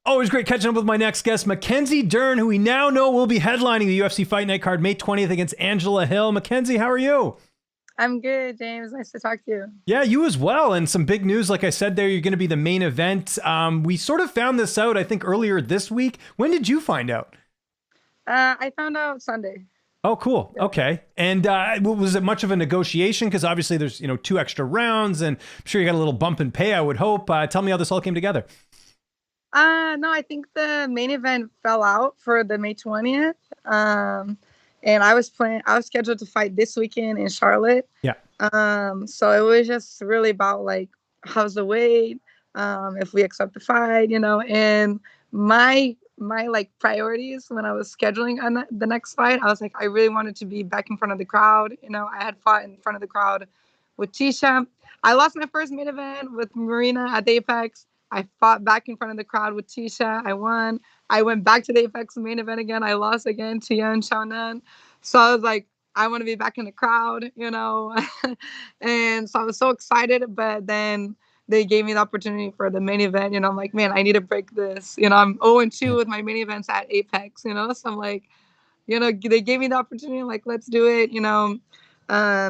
Always great catching up with my next guest, Mackenzie Dern, who we now know will be headlining the UFC Fight Night card May 20th against Angela Hill. Mackenzie, how are you? I'm good, James. Nice to talk to you. Yeah, you as well. And some big news, like I said there, you're going to be the main event. We sort of found this out, I think, earlier this week. When did you find out? I found out Sunday. Oh, cool. Yeah. Okay. And was it much of a negotiation? Because obviously there's, 2 extra rounds, and I'm sure you got a little bump in pay, I would hope. Tell me how this all came together. No, I think the main event fell out for the May 20th. And I was scheduled to fight this weekend in Charlotte. Yeah. So it was just really about like, how's the weight? If we accept the fight, and my like priorities when I was scheduling on the next fight, I was like, I really wanted to be back in front of the crowd. I had fought in front of the crowd with Tisha. I lost my first main event with Marina at the Apex. I fought back in front of the crowd with Tisha. I won. I went back to the Apex main event again. I lost again to Yan Xiaonan. So I was like, I want to be back in the crowd, and so I was so excited. But then they gave me the opportunity for the main event. I'm like, man, I need to break this. I'm 0-2 with my main events at Apex, so I'm like, they gave me the opportunity. I'm like, let's do it,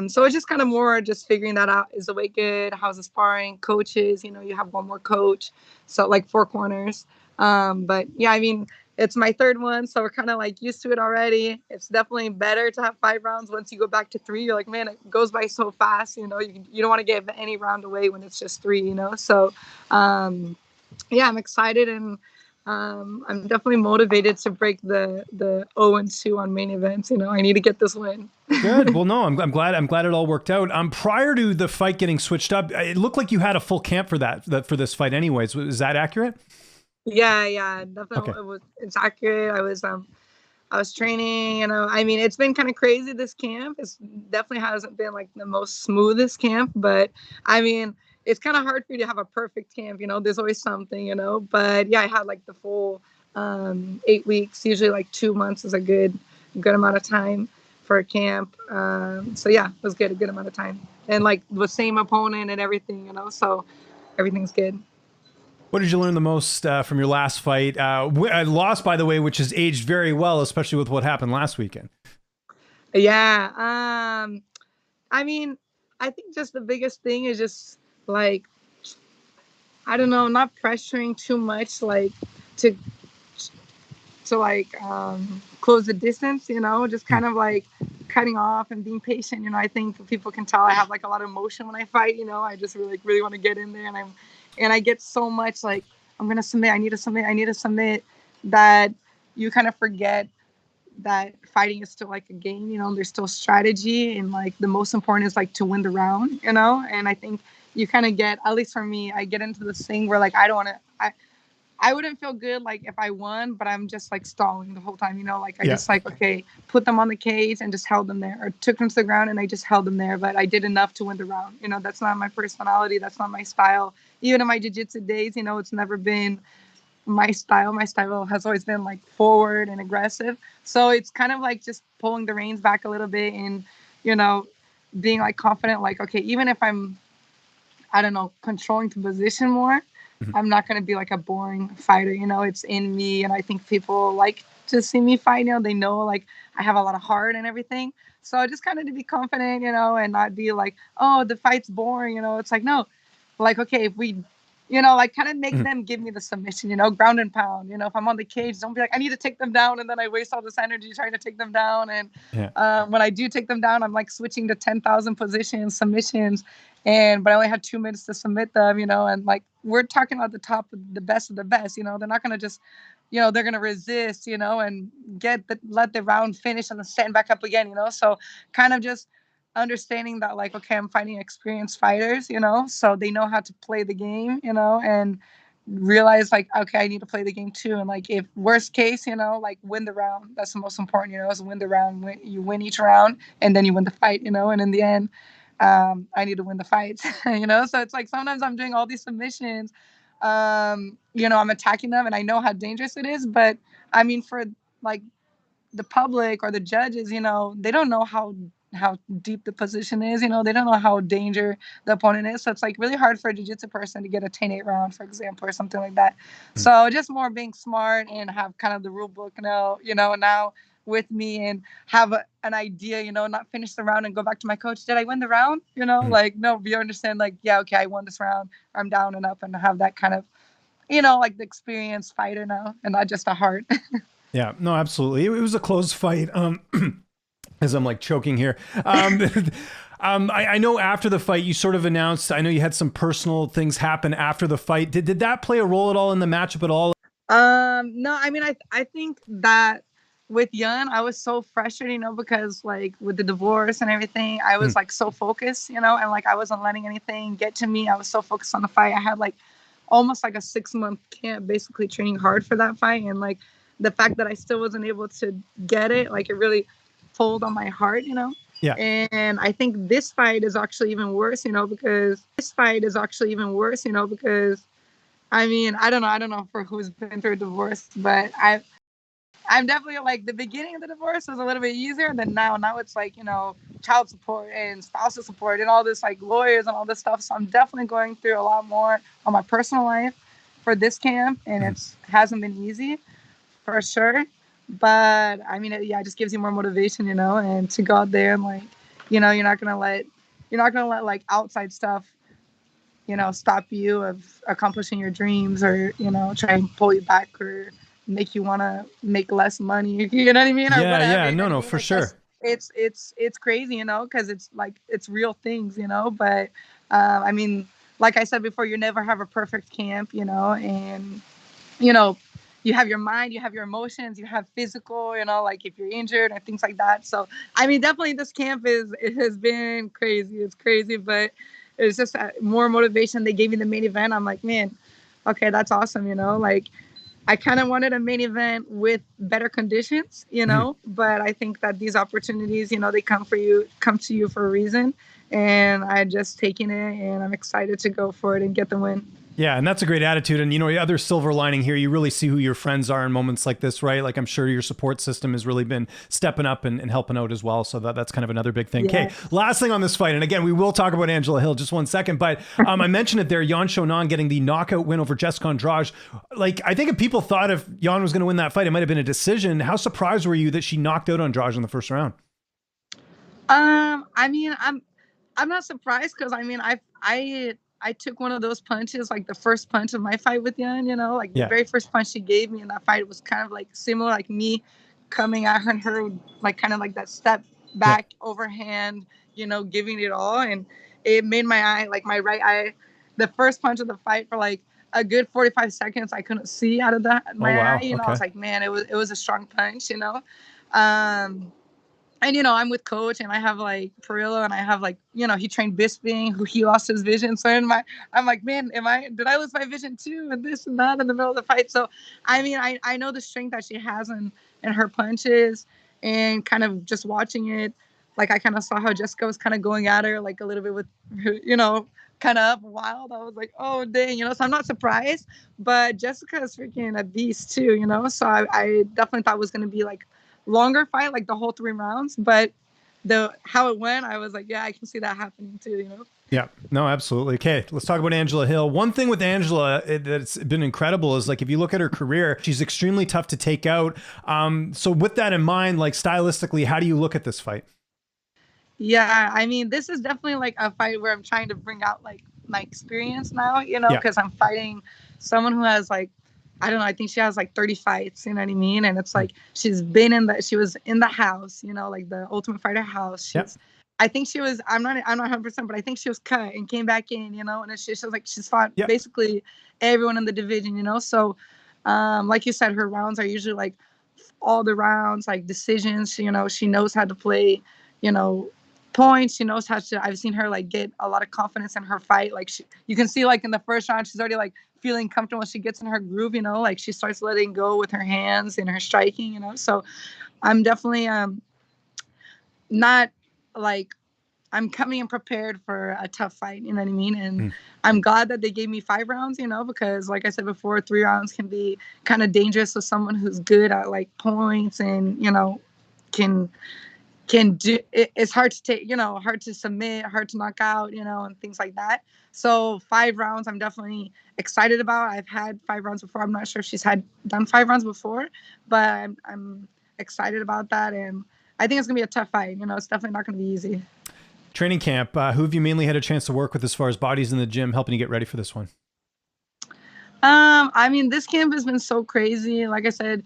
So it's just kind of more just figuring that out. Is the weight good? How's the sparring? Coaches, you have one more coach. So like 4 corners. But yeah, I mean, it's my third one. So we're kind of like used to it already. It's definitely better to have 5 rounds. Once you go back to 3, you're like, man, it goes by so fast. You don't want to give any round away when it's just 3, So yeah, I'm excited, and I'm definitely motivated to break the 0-2 on main events. I need to get this win. Good. Well, no, I'm glad it all worked out. Prior to the fight getting switched up, it looked like you had a full camp for for this fight anyways. Is that accurate? Yeah, definitely. Okay. It's accurate. I was training, I mean, it's been kind of crazy, this camp. It's definitely hasn't been like the most smoothest camp, but I mean, it's kind of hard for you to have a perfect camp, there's always something, but yeah, I had like the full 8 weeks. Usually like 2 months is a good amount of time for a camp. So yeah, it was good, a good amount of time, and like the same opponent and everything, so everything's good. What did you learn the most from your last fight? Loss, by the way, which has aged very well, especially with what happened last weekend. Yeah. I mean, I think just the biggest thing is just like, I don't know, not pressuring too much, like to like close the distance, just kind of like cutting off and being patient. I think people can tell I have like a lot of emotion when I fight. I just really want to get in there, and I get so much like, I'm gonna submit, I need to submit, that you kind of forget that fighting is still like a game. There's still strategy, and like the most important is like to win the round. And I think you kind of get, at least for me, I get into this thing where like I don't want to. I wouldn't feel good like if I won, but I'm just like stalling the whole time, like I just like, okay, put them on the cage and just held them there, or took them to the ground and I just held them there, but I did enough to win the round. That's not my personality. That's not my style. Even in my jiu-jitsu days, it's never been my style. My style has always been like forward and aggressive. So it's kind of like just pulling the reins back a little bit, and, being like confident, like, okay, even if I'm, I don't know, controlling the position more, I'm not going to be like a boring fighter. It's in me. And I think people like to see me fight. They know like I have a lot of heart and everything. So I just kind of to be confident, and not be like, oh, the fight's boring. It's like, no, like, okay, if we, like kind of make them give me the submission, ground and pound. If I'm on the cage, don't be like, I need to take them down. And then I waste all this energy trying to take them down. And when I do take them down, I'm like switching to 10,000 positions, submissions. But I only had 2 minutes to submit them, and like, we're talking about the top of the best. They're not going to just, they're going to resist, and let the round finish and then stand back up again, so kind of just understanding that, like, okay, I'm fighting experienced fighters, so they know how to play the game, and realize like, okay, I need to play the game too. And like, if worst case, like, win the round. That's the most important, is win the round. You win each round and then you win the fight, and in the end, I need to win the fights, so it's like sometimes I'm doing all these submissions, I'm attacking them and I know how dangerous it is, but I mean, for like the public or the judges, they don't know how how deep the position is. You know, they don't know how danger the opponent is. So it's like really hard for a jiu-jitsu person to get a 10-8 round, for example, or something like that. So just more being smart and have kind of the rule book now with me and have an idea, not finish the round and go back to my coach. Did I win the round? Like, no, you understand, like, yeah, okay, I won this round. I'm down and up, and have that kind of, like the experienced fighter now and not just a heart. Yeah, no, absolutely. It was a close fight. As I'm like choking here. I know after the fight you sort of announced, I know you had some personal things happen after the fight. Did that play a role at all in the matchup at all? No, I mean, I think that with Yan, I was so frustrated, because like with the divorce and everything, I was like so focused, and like I wasn't letting anything get to me. I was so focused on the fight. I had like almost like a 6-month camp, basically training hard for that fight. And like the fact that I still wasn't able to get it, like it really pulled on my heart, Yeah. And I think this fight is actually even worse, because I mean, I don't know for who's been through a divorce, but I'm definitely like the beginning of the divorce was a little bit easier than now. Now it's like, child support and spousal support and all this like lawyers and all this stuff. So I'm definitely going through a lot more on my personal life for this camp, and it hasn't been easy for sure. But I mean, it just gives you more motivation, and to go out there and like, you're not gonna let like outside stuff, stop you of accomplishing your dreams, or try and pull you back or make you want to make less money. You know what I mean? Or whatever. Yeah. No, for sure. It's crazy, because it's like it's real things, But I mean, like I said before, you never have a perfect camp, and you have your mind, you have your emotions, you have physical, like if you're injured and things like that. So I mean, definitely this camp it has been crazy. It's crazy, but it's just more motivation. They gave me the main event. I'm like, man, okay, that's awesome. Like I kind of wanted a main event with better conditions, but I think that these opportunities, they come to you for a reason. And I just taken it, and I'm excited to go for it and get the win. Yeah, and that's a great attitude. And, the other silver lining here, you really see who your friends are in moments like this, right? Like, I'm sure your support system has really been stepping up and helping out as well. So that's kind of another big thing. Okay, last thing on this fight. And again, we will talk about Angela Hill just one second. But I mentioned it there, Yan Xiaonan getting the knockout win over Jessica Andrade. Like, I think if people thought if Yan was going to win that fight, it might have been a decision. How surprised were you that she knocked out Andrade in the first round? I mean, I'm not surprised, because I mean, I took one of those punches, like the first punch of my fight with Yan, like the very first punch she gave me in that fight was kind of like similar, like me coming at her and her like kind of like that step back overhand, giving it all. And it made my eye, like my right eye, the first punch of the fight for like a good 45 seconds, I couldn't see out of my eye. Okay. I was like, man, it was a strong punch, And, I'm with coach, and I have like Perillo, and I have like, he trained Bisping, who he lost his vision. So I'm like, man, did I lose my vision too? And this and that in the middle of the fight. So, I mean, I know the strength that she has in her punches, and kind of just watching it. Like, I kind of saw how Jessica was kind of going at her, like a little bit with her, kind of up wild. I was like, oh, dang, so I'm not surprised, but Jessica is freaking a beast too, So I definitely thought it was going to be like longer fight, like the whole 3 rounds, but how it went, I was like, yeah, I can see that happening too, Yeah, no, absolutely. Okay, let's talk about Angela Hill. One thing with Angela that's been incredible is like, if you look at her career, she's extremely tough to take out. So with that in mind, like stylistically, how do you look at this fight? Yeah, I mean, this is definitely like a fight where I'm trying to bring out like my experience now, because I'm fighting someone who has like, I don't know, I think she has like 30 fights, you know what I mean? And it's like, she was in the house, like the Ultimate Fighter house. I think she was, I'm not 100%, but I think she was cut and came back in, and it's just like, she's fought basically everyone in the division, So, like you said, her rounds are usually like all the rounds, like decisions, she knows how to play, points. She knows how to, I've seen her like get a lot of confidence in her fight. Like you can see like in the first round, she's already like feeling comfortable. She gets in her groove, like she starts letting go with her hands and her striking, So I'm definitely not like, I'm coming in prepared for a tough fight, you know what I mean? And I'm glad that they gave me 5 rounds, because like I said before, 3 rounds can be kind of dangerous with someone who's good at like points and, can can do it, it's hard to take, hard to submit, hard to knock out, and things like that. So 5 rounds, I'm definitely excited about. I've had 5 rounds before. I'm not sure if she's done 5 rounds before, but I'm excited about that. And I think it's going to be a tough fight. It's definitely not going to be easy. Training camp, who have you mainly had a chance to work with as far as bodies in the gym, helping you get ready for this one? I mean, this camp has been so crazy. Like I said,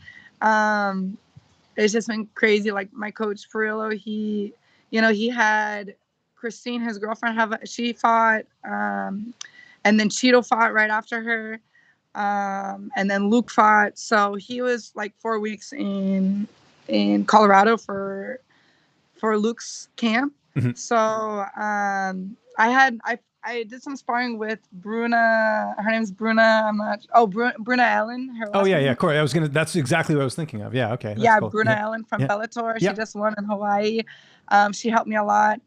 it's just been crazy. Like my coach Perillo, he had Christine, his girlfriend, she fought, and then Cheeto fought right after her, and then Luke fought. So he was like 4 weeks in Colorado for Luke's camp. Mm-hmm. So I did some sparring with Bruna. Her name's Bruna. Bruna Allen. Yeah. Corey, that's exactly what I was thinking of. Yeah. Okay. Yeah. Cool. Bruna Allen from Bellator. She Yeah. just won in Hawaii. She helped me a lot.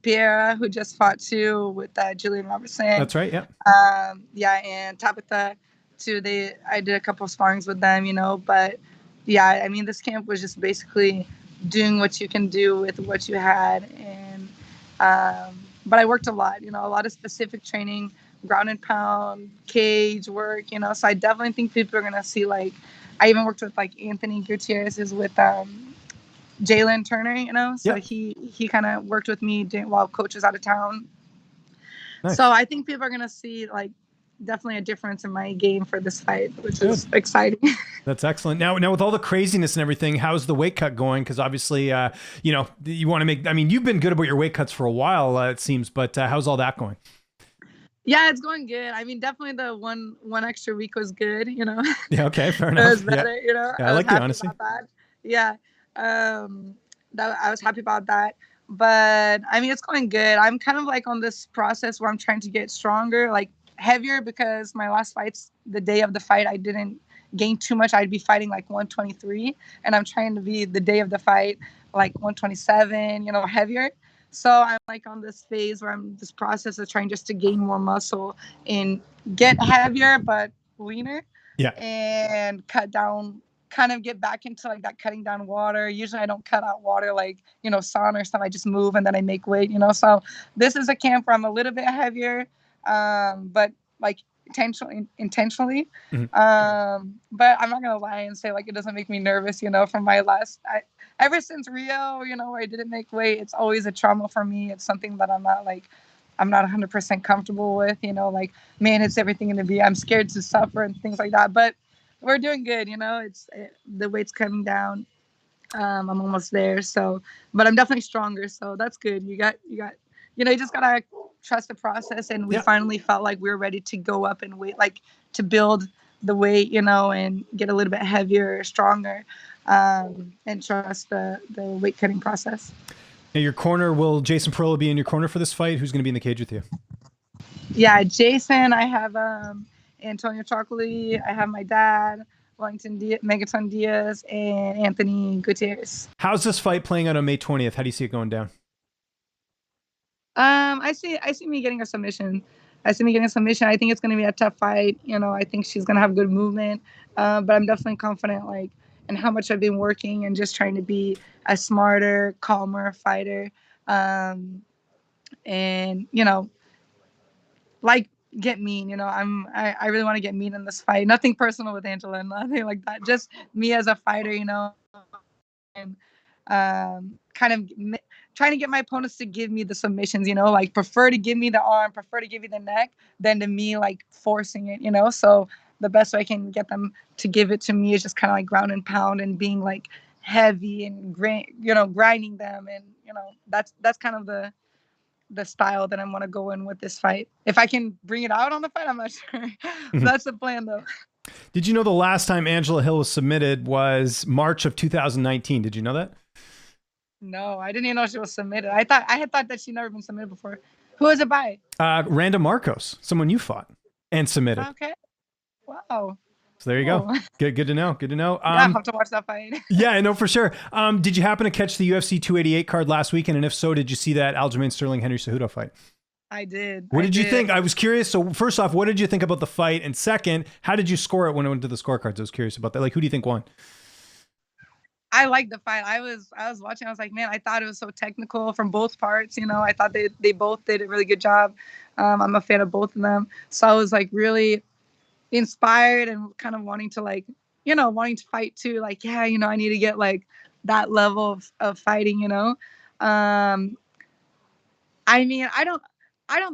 Pierre, who just fought too with Julian Robertson. That's right. Yeah. And Tabitha too. I did a couple of sparrings with them, but yeah, I mean, this camp was just basically doing what you can do with what you had. And, but I worked a lot, a lot of specific training, ground and pound, cage work, so I definitely think people are going to see, like, I even worked with like Anthony Gutierrez is with, Jalen Turner, so he kind of worked with me while coach was out of town. Nice. So I think people are going to see, like, definitely a difference in my game for this fight, which is exciting. That's excellent. Now with all the craziness and everything, how's the weight cut going? Because obviously, you want to make, I mean, you've been good about your weight cuts for a while, it seems, but how's all that going? Yeah, it's going good. I mean, definitely the one extra week was good, Yeah, okay, fair enough. It was better, Yeah, I like the honesty. Yeah, I was happy about that. But I mean, it's going good. I'm kind of like on this process where I'm trying to get stronger, like heavier, because my last fights, the day of the fight, I didn't gain too much. I'd be fighting like 123, and I'm trying to be the day of the fight like 127, heavier. So I'm like on this phase where I'm this process of trying just to gain more muscle and get heavier but leaner. Yeah. And cut down, kind of get back into like that cutting down water. Usually I don't cut out water like, sauna or stuff. I just move and then I make weight, So this is a camp where I'm a little bit heavier, but like intentionally. Mm-hmm. But I'm not gonna lie and say like it doesn't make me nervous, from my ever since Rio, where I didn't make weight, it's always a trauma for me. It's something that I'm not 100% comfortable with, like, man, it's everything gonna be, I'm scared to suffer and things like that. But we're doing good, the weight's coming down. I'm almost there. So, but I'm definitely stronger. So that's good. You just gotta trust the process. And we finally felt like we were ready to go up in weight, like to build the weight, and get a little bit heavier, stronger, and trust the weight cutting process. Now, your corner, will Jason Perillo be in your corner for this fight? Who's going to be in the cage with you? Yeah, Jason, I have Antonio Chocolate, I have my dad, Megaton Diaz, and Anthony Gutierrez. How's this fight playing out on May 20th? How do you see it going down? I see me getting a submission. I think it's going to be a tough fight. I think she's going to have good movement, but I'm definitely confident, like, in how much I've been working and just trying to be a smarter, calmer fighter. And, like, get mean, I really want to get mean in this fight. Nothing personal with Angela, nothing like that. Just me as a fighter, and kind of trying to get my opponents to give me the submissions, like prefer to give me the arm, prefer to give me the neck than to me like forcing it, So the best way I can get them to give it to me is just kind of like ground and pound and being like heavy and grinding them. And, that's kind of the style that I want to go in with this fight. If I can bring it out on the fight, I'm not sure. That's the plan though. Did you know the last time Angela Hill was submitted was March of 2019? Did you know that? No, I didn't even know she was submitted. I had thought that she'd never been submitted before. Who was it by? Randa Marcos, someone you fought and submitted. Okay. Wow. So there you go. Good to know. Good to know. Yeah, I'll have to watch that fight. Yeah, I know for sure. Did you happen to catch the UFC 288 card last weekend? And if so, did you see that Aljamin Sterling Henry Cejudo fight? I did. What did you think? I was curious. So first off, what did you think about the fight? And second, how did you score it when it went to the scorecards? I was curious about that. Like, who do you think won? I like the fight. I was watching. I was like, man, I thought it was so technical from both parts. I thought they both did a really good job. I'm a fan of both of them, so I was like really inspired and kind of wanting to like, wanting to fight too. Like, yeah, I need to get like that level of fighting. Um, I mean, I don't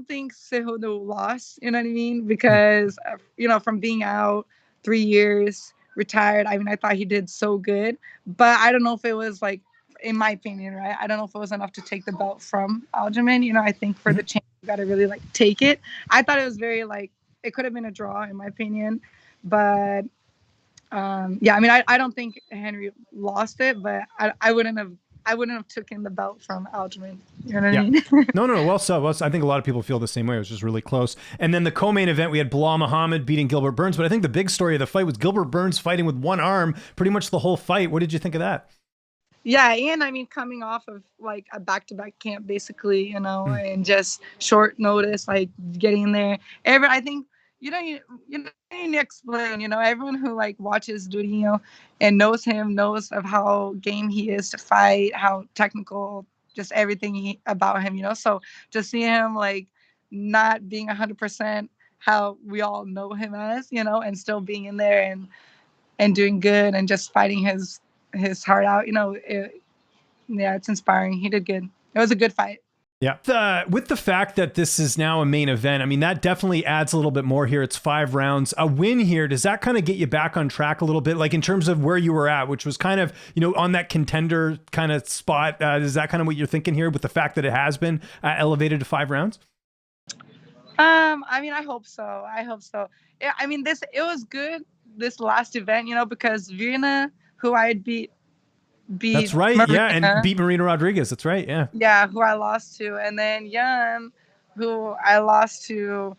think Cejudo lost. You know what I mean? Because from being out 3 years, retired. I mean, I thought he did so good, but I don't know if it was like, in my opinion, right? I don't know if it was enough to take the belt from Aljamin. I think for the champ, you got to really like take it. I thought it was very like it could have been a draw in my opinion, but yeah, I mean, I don't think Henry lost it, but I wouldn't have taken the belt from Aljamin. You know what I mean? No. Well said. I think a lot of people feel the same way. It was just really close. And then the co-main event, we had Bilal Muhammad beating Gilbert Burns. But I think the big story of the fight was Gilbert Burns fighting with one arm pretty much the whole fight. What did you think of that? Yeah, and I mean, coming off of like a back-to-back camp, basically, and just short notice, like getting there. I think you don't need to explain. Everyone who like watches Durinho and knows him knows of how game he is to fight, how technical, just everything about him. So just see him like not being 100% how we all know him as, and still being in there and doing good and just fighting his heart out. Yeah, it's inspiring. He did good. It was a good fight. Yeah. With the fact that this is now a main event, I mean, that definitely adds a little bit more here. It's 5 rounds. A win here, does that kind of get you back on track a little bit? Like in terms of where you were at, which was kind of, on that contender kind of spot. Is that kind of what you're thinking here with the fact that it has been elevated to 5 rounds? I mean, I hope so. Yeah, I mean, it was good, this last event, because Virna, who I had beat That's right. Marina, yeah. And beat Marina Rodriguez. That's right. Yeah. Yeah, who I lost to. And then Yan, who I lost to,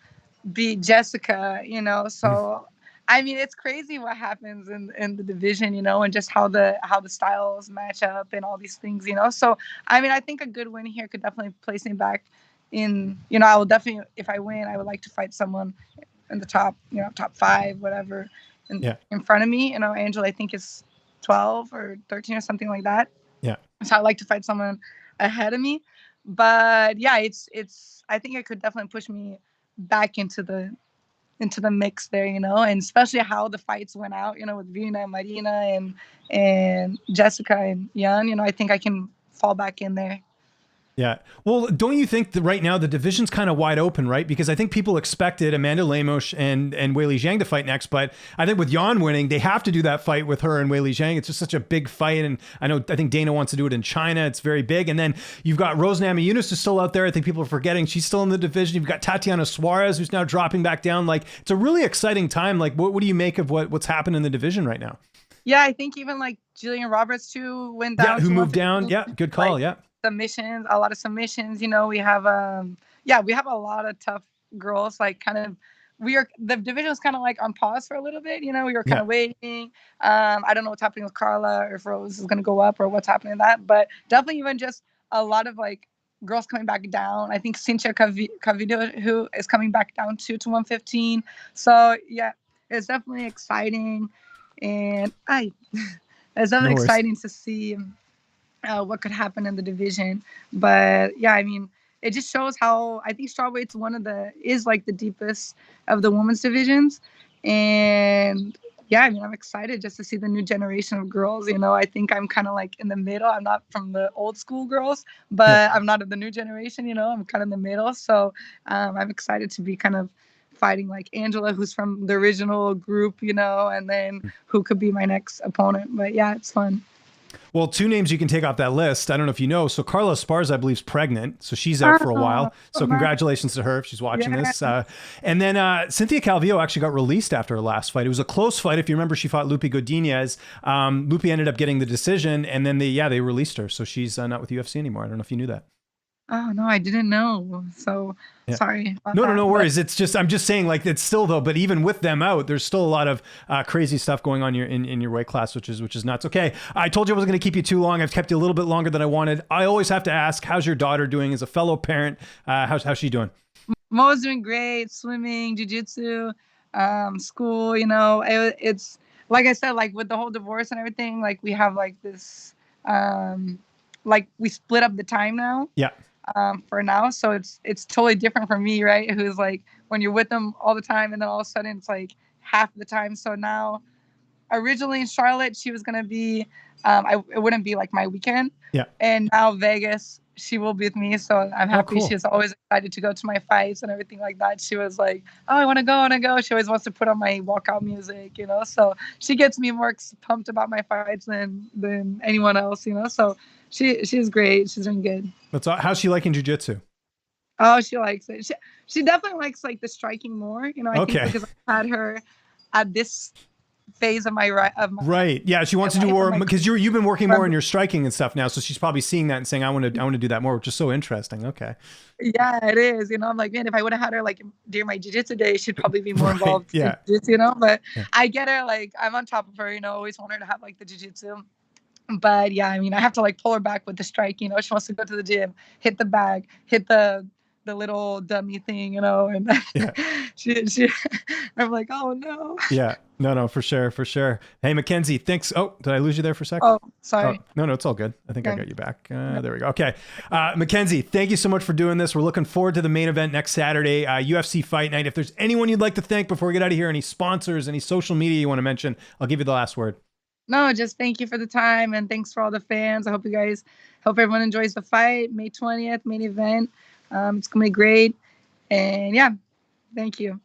beat Jessica, So I mean, it's crazy what happens in the division, and just how the styles match up and all these things, So I mean, I think a good win here could definitely place me back in, I will definitely, if I win, I would like to fight someone in the top, top 5, whatever, in front of me. Angela, I think is 12 or 13 or something like that. Yeah. So I'd like to fight someone ahead of me. But yeah, it's I think it could definitely push me back into the mix there, and especially how the fights went out, with Vina, Marina, and Jessica and Yan, I think I can fall back in there. Yeah. Well, don't you think that right now the division's kind of wide open, right? Because I think people expected Amanda Lemos and Weili Zhang to fight next, but I think with Yan winning, they have to do that fight with her and Weili Zhang. It's just such a big fight, and I think Dana wants to do it in China. It's very big. And then you've got Rose Namajunas is still out there. I think people are forgetting she's still in the division. You've got Tatiana Suarez, who's now dropping back down. Like, it's a really exciting time. Like, what do you make of what's happened in the division right now? Yeah, I think even like Jillian Roberts too went down. Yeah, who moved down. Yeah, good call. Like, yeah. Submissions, a lot of submissions. We have we have a lot of tough girls. Like the division was kind of like on pause for a little bit. We were kind of waiting. I don't know what's happening with Carla, or if Rose is going to go up, or what's happening in that. But definitely even just a lot of like girls coming back down. I think Cynthia Cavido, who is coming back down to 115. So yeah, it's definitely exciting, and it's definitely exciting to see what could happen in the division. But yeah, I mean, it just shows how I think strawweight's is like the deepest of the women's divisions. And yeah, I mean, I'm excited just to see the new generation of girls. I think I'm kind of like in the middle. I'm not from the old school girls, but I'm not of the new generation. I'm kind of in the middle. So I'm excited to be kind of fighting like Angela, who's from the original group, and then who could be my next opponent. But yeah, it's fun. Well, 2 names you can take off that list. I don't know if you know. So Carla Esparza, I believe, is pregnant. So she's out for a while. So congratulations to her if she's watching this. And then Cynthia Calvillo actually got released after her last fight. It was a close fight. If you remember, she fought Lupe Godinez. Lupe ended up getting the decision, and then they released her. So she's not with UFC anymore. I don't know if you knew that. Oh, no, I didn't know. So sorry. No worries. It's just, I'm just saying, like, it's still though, but even with them out, there's still a lot of crazy stuff going on in your weight class, which is nuts. Okay. I told you I wasn't going to keep you too long. I've kept you a little bit longer than I wanted. I always have to ask, how's your daughter doing as a fellow parent? How's she doing? Mo's doing great. Swimming, jiu-jitsu, school, like I said, like with the whole divorce and everything, like we have like this, like we split up the time now. Yeah. For now, so it's totally different from me, right? Who's like when you're with them all the time, and then all of a sudden it's like half the time. So now, originally in Charlotte, she was gonna be, it wouldn't be like my weekend. Yeah. And now Vegas, she will be with me. So I'm happy. Cool. She's always excited to go to my fights and everything like that. She was like, "Oh, I want to go, I want to go." She always wants to put on my walkout music, you know. So she gets me more pumped about my fights than anyone else, you know. So she's great. She's doing good. How's she liking jiu-jitsu? Oh, she likes it. She definitely likes like the striking more, you know. I think because I had her at this phase of my right. Yeah, she wants to do more because you've been working more on your striking and stuff now, so she's probably seeing that and saying, I want to do that more, which is so interesting. Okay. Yeah, it is. You know, I'm like, man, if I would have had her like during my jiu-jitsu days, she'd probably be more involved in jiu-jitsu, you know. But I get her, like I'm on top of her, you know, always want her to have like the jiu-jitsu. But yeah, I mean, I have to like pull her back with the strike, you know. She wants to go to the gym, hit the bag, hit the little dummy thing, you know, and she I'm like, oh no. Yeah. No, for sure. Hey, Mackenzie, thanks. Oh, did I lose you there for a second? Oh, sorry. Oh, no, it's all good. I think I got you back. There we go. Okay. Mackenzie, thank you so much for doing this. We're looking forward to the main event next Saturday, UFC Fight Night. If there's anyone you'd like to thank before we get out of here, any sponsors, any social media you want to mention, I'll give you the last word. No, just thank you for the time and thanks for all the fans. I hope everyone enjoys the fight. May 20th, main event. It's going to be great. And yeah, thank you.